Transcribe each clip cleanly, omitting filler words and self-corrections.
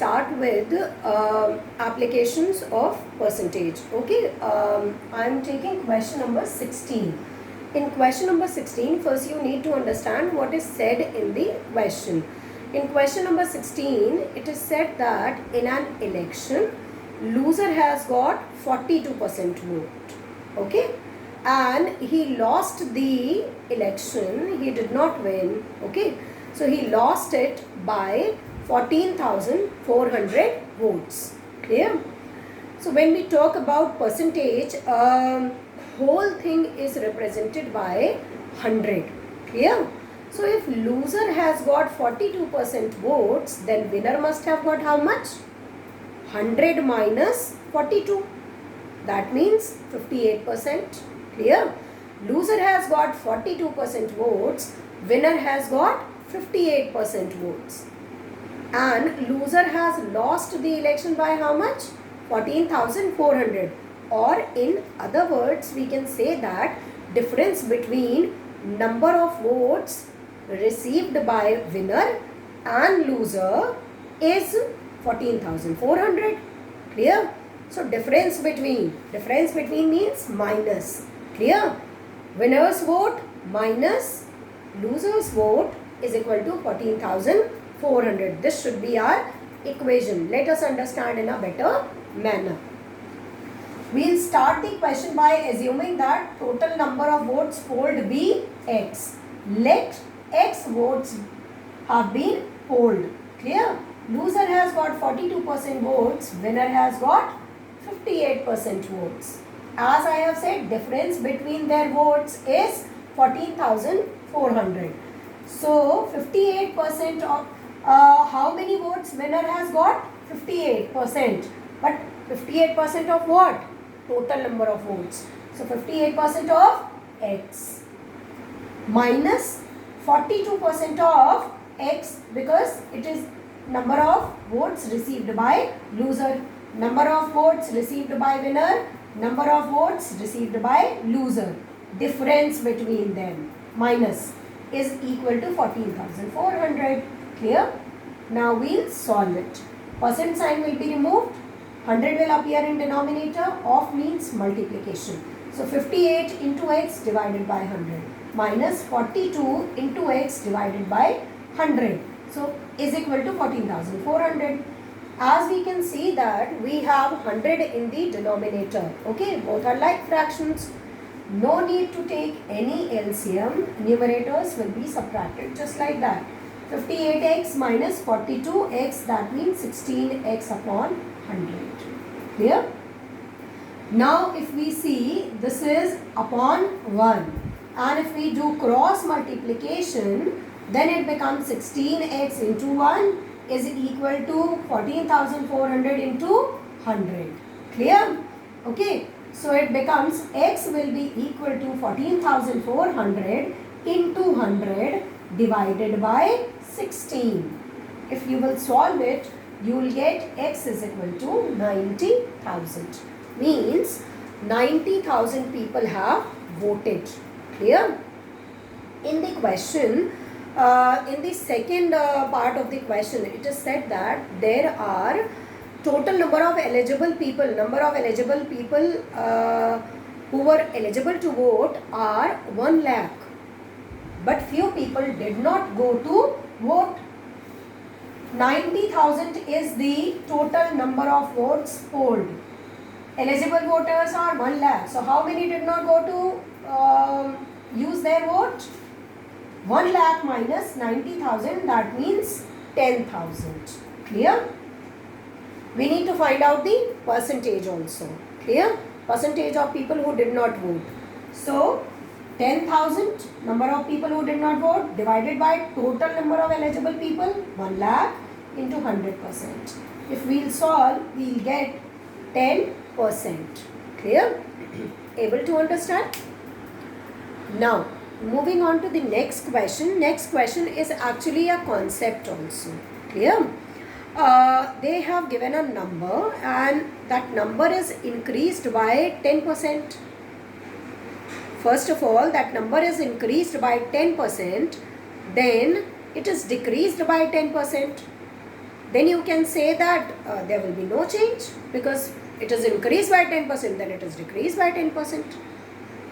start with applications of percentage. Okay, I am taking question number 16. In question number 16, first you need to understand what is said in the question. In question number 16, it is said that in an election, loser has got 42% vote. Okay, and he lost the election, he did not win. Okay, so he lost it by 14,400 votes. Clear? So when we talk about percentage, whole thing is represented by 100. Clear? So if loser has got 42% votes, then winner must have got how much? 100 minus 42. That means 58%. Clear? Loser has got 42% votes, winner has got 58% votes. And loser has lost the election by how much? 14,400. Or in other words, we can say that difference between number of votes received by winner and loser is 14,400. Clear? So difference between means minus. Clear? Winner's vote minus loser's vote is equal to 14,400. This should be our equation. Let us understand in a better manner. We'll start the question by assuming that total number of votes polled be X. Let X votes have been polled. Clear? Loser has got 42% votes, winner has got 58% votes. As I have said, difference between their votes is 14,400. So 58% of how many votes winner has got? 58%. But 58% of what? Total number of votes. So 58% of X minus 42% of X, because it is number of votes received by loser, number of votes received by winner, number of votes received by loser. Difference between them minus is equal to 14,400. Clear? Now we'll solve it. Percent sign will be removed. 100 will appear in denominator. Of means multiplication. So 58 into X divided by 100 minus 42 into X divided by 100. So is equal to 14,400. As we can see that we have 100 in the denominator. Okay, both are like fractions. No need to take any LCM. Numerators will be subtracted just like that. 58x minus 42x, that means 16x upon 100. Clear? Now if we see, this is upon 1. And if we do cross multiplication, then it becomes 16x into 1 is equal to 14,400 into 100. Clear? Okay. So it becomes x will be equal to 14,400 into 100 divided by 16. If you will solve it, you will get x is equal to 90,000. Means 90,000 people have voted. Clear? In the question, in the second part of the question, it is said that there are total number of eligible people who were eligible to vote are 1 lakh. But few people did not go to vote. 90,000 is the total number of votes polled. Eligible voters are 1 lakh. So how many did not go to use their vote? 1 lakh minus 90,000, that means 10,000. Clear? We need to find out the percentage also. Clear? Percentage of people who did not vote. So 10,000 number of people who did not vote divided by total number of eligible people, 1 lakh into 100%. If we'll solve, we'll get 10%. Clear? Able to understand? Now, moving on to the next question. Next question is actually a concept also. Clear? They have given a number and that number is increased by 10%. First of all, that number is increased by 10%. Then it is decreased by 10%. then you can say that there will be no change, because it is increased by 10%, then it is decreased by 10%.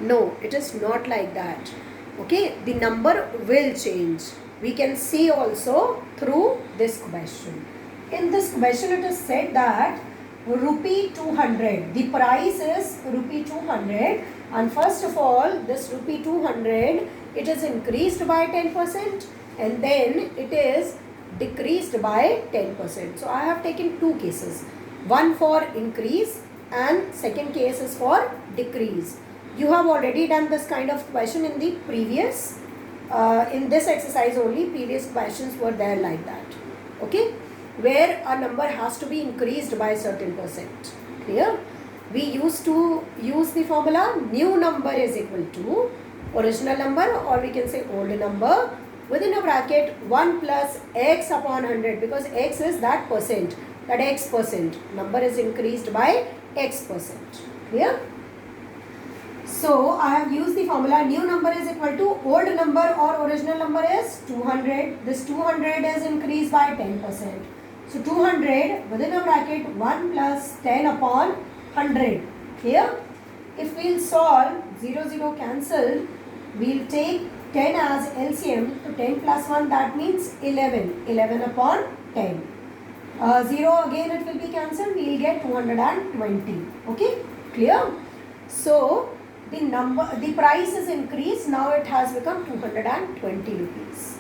No, it is not like that. Okay, the number will change. We can see also through this question. In this question it is said that rupee 200, the price is rupee 200, and first of all this rupee 200, it is increased by 10% and then it is decreased by 10%. So I have taken two cases, one for increase and second case is for decrease. You have already done this kind of question in the previous, in this exercise only, previous questions were there like that. Okay, where a number has to be increased by a certain percent. Clear? We used to use the formula new number is equal to original number, or we can say old number, within a bracket 1 plus x upon 100, because x is that percent, that x percent, number is increased by x percent. Clear? So I have used the formula new number is equal to old number or original number is 200. This 200 is increased by 10%. So 200 within a bracket 1 plus 10 upon 100. Here, if we will solve 0, 0 cancelled, we will take 10 as LCM. So 10 plus 1, that means 11. 11 upon 10. 0 again it will be cancelled. We will get 220. Okay, clear? So the price is increased. Now it has become 220 rupees.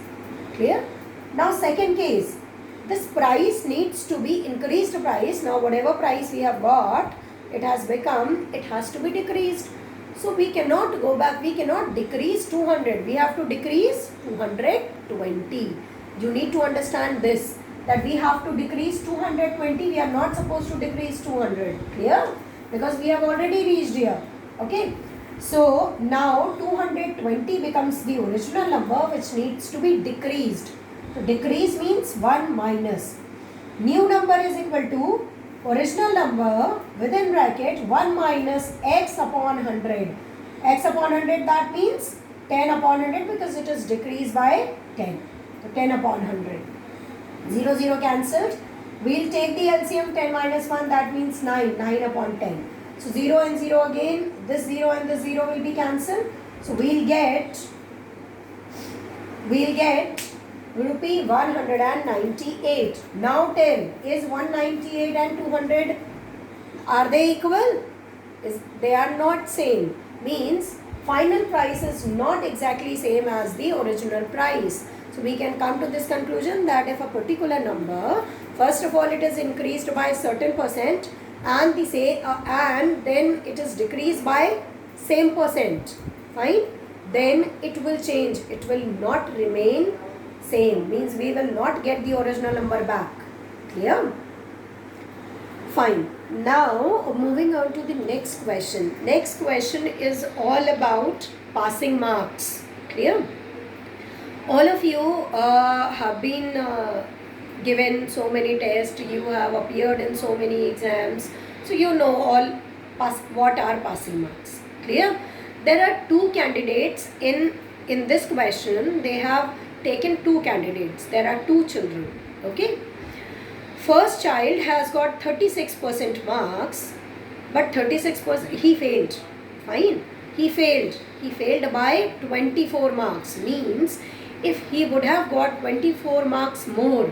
Clear? Now second case, this price needs to be increased price. Now whatever price we have got, it has to be decreased. So we cannot go back, we cannot decrease 200. We have to decrease 220. You need to understand this, that we have to decrease 220. We are not supposed to decrease 200. Clear? Because we have already reached here. Okay. So now 220 becomes the original number which needs to be decreased. So decrease means 1 minus. New number is equal to original number within bracket 1 minus x upon 100. X upon 100, that means 10 upon 100, because it is decreased by 10. So 10 upon 100. 0, 0 cancelled. We will take the LCM 10 minus 1, that means 9. 9 upon 10. So 0 and 0 again, this 0 and this 0 will be cancelled. So we will get rupee 198. Now tell, is 198 and 200, are they equal? They are not same. Means final price is not exactly same as the original price. So we can come to this conclusion that if a particular number, first of all it is increased by a certain percent, and and then it is decreased by same percent, fine, then it will change, it will not remain same, means we will not get the original number back. Clear? Fine. Now moving on to the next question. Next question is all about passing marks. Clear? All of you have been given so many tests, you have appeared in so many exams, so you know what are passing marks. Clear? There are two candidates in this question. They have taken two candidates. There are two children. Okay. First child has got 36% marks, but 36% he failed. Fine. He failed. He failed by 24 marks. Means if he would have got 24 marks more,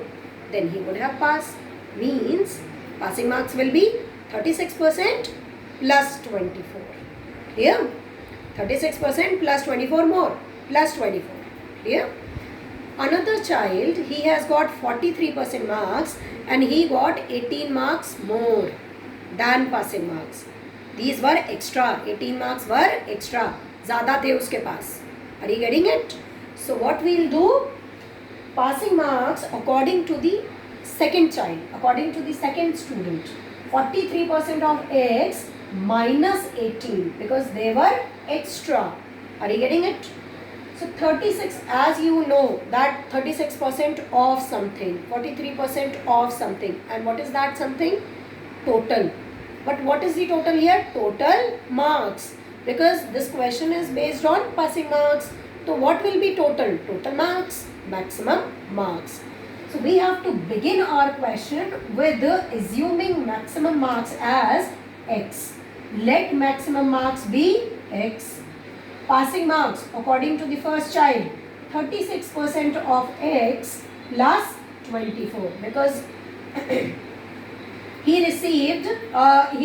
then he would have passed. Means passing marks will be 36% plus 24. Clear? 36% plus 24 more, plus 24. Clear? Another child, he has got 43% marks and he got 18 marks more than passing marks. These were extra. 18 marks were extra. ज़्यादा थे उसके पास. Are you getting it? So what we will do? Passing marks according to the second child, according to the second student. 43% of x minus 18, because they were extra. Are you getting it? So 36, as you know, that 36% of something, 43% of something, and what is that something? Total. But what is the total here? Total marks. Because this question is based on passing marks. So what will be total? Total marks, maximum marks. So we have to begin our question with assuming maximum marks as x. Let maximum marks be x. Passing marks according to the first child, 36% of x plus 24, because he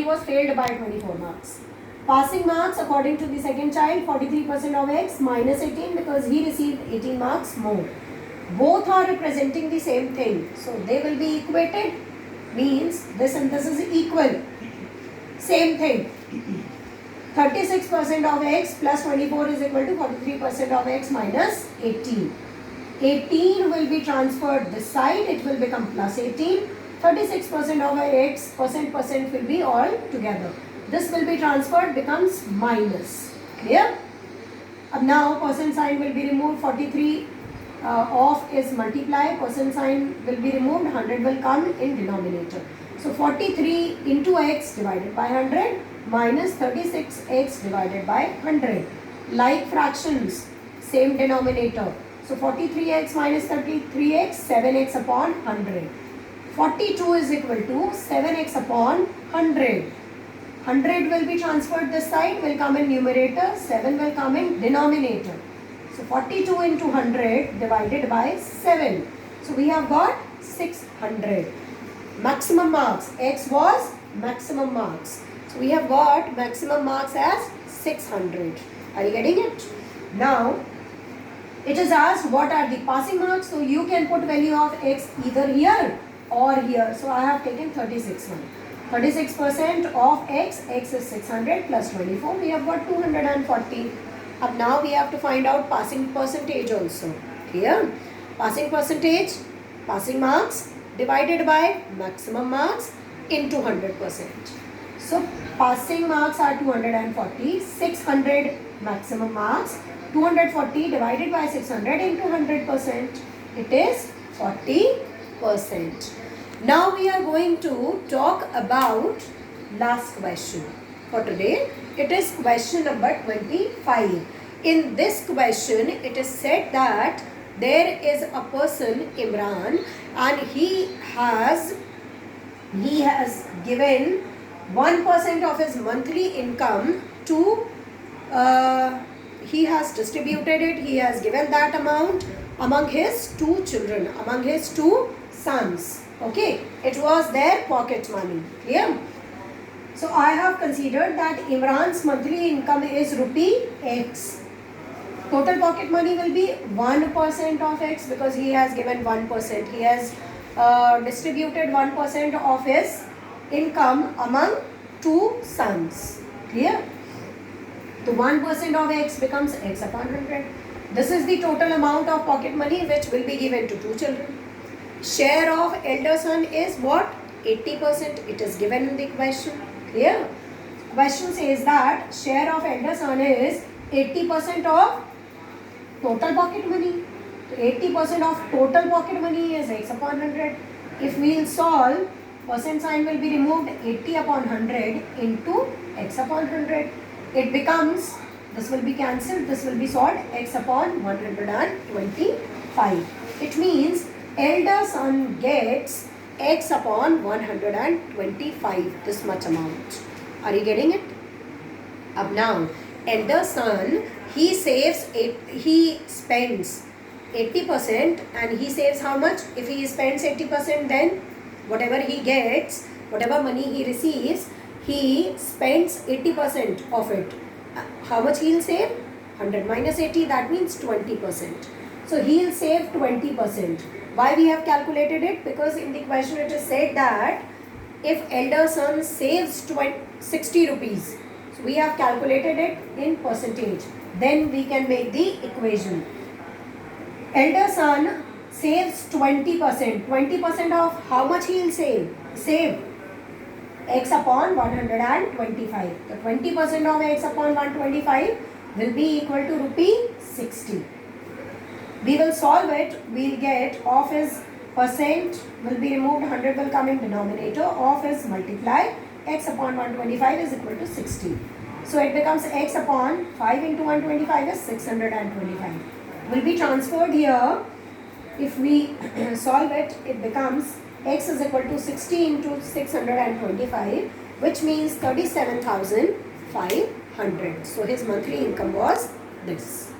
was failed by 24 marks. Passing marks according to the second child, 43% of x minus 18, because he received 18 marks more. Both are representing the same thing, so they will be equated, means this and this is equal. Same thing. 36% of x plus 24 is equal to 43% of x minus 18. 18 will be transferred this side, it will become plus 18. 36% of x, percent will be all together. This will be transferred, becomes minus. Clear? Now percent sign will be removed, 43 of is multiply, percent sign will be removed, 100 will come in denominator. So 43 into x divided by 100 minus 36x divided by 100. Like fractions, same denominator. So 43x minus 33x, 7x upon 100. 42 is equal to 7x upon 100. 100 will be transferred this side, will come in numerator, 7 will come in denominator. So 42 into 100 divided by 7. So we have got 600. Maximum marks, x was maximum marks. So we have got maximum marks as 600. Are you getting it? Now, it is asked what are the passing marks. So you can put value of x either here or here. So I have taken 36 one. 36% of x is 600 plus 24. We have got 240. Now we have to find out passing percentage also. Here, passing percentage, passing marks divided by maximum marks into 100%. So passing marks are 240, 600 maximum marks, 240 divided by 600 into 100%. It is 40%. Now we are going to talk about last question for today. It is question number 25. In this question, it is said that there is a person, Imran, and he has given 1% of his monthly income to, he has distributed it, he has given that amount among his two children, among his two sons. Okay, it was their pocket money. Clear? So I have considered that Imran's monthly income is rupee X. Total pocket money will be 1% of X, because he has given 1%. He has distributed 1% of his income among two sons. Clear? The 1% of X becomes X upon 100. This is the total amount of pocket money which will be given to two children. Share of elder son is what? 80%. It is given in the question. Clear? Question says that share of elder son is 80% of total pocket money. 80% of total pocket money is x upon 100. If we will solve, percent sign will be removed, 80 upon 100 into x upon 100. It becomes, this will be cancelled, this will be solved, x upon 125. It means elder son gets x upon 125, this much amount. Are you getting it? Now, elder son, he spends 80% and he saves how much? If he spends 80%, then whatever he gets, whatever money he receives, he spends 80% of it. How much he will save? 100 minus 80, that means 20%. So he will save 20%. Why we have calculated it? Because in the question it is said that if elder son saves 60 rupees, so we have calculated it in percentage. Then we can make the equation. Elder son saves 20%. 20% of how much he will save? Save x upon 125. So 20% of x upon 125 will be equal to rupee 60. We will solve it. We will get of his percent will be removed. 100 will come in denominator. Of his multiply. X upon 125 is equal to 60. So it becomes x upon 5 into 125 is 625. Will be transferred here if we solve it, it becomes x is equal to 60 into 625, which means 37,500. So his monthly income was this.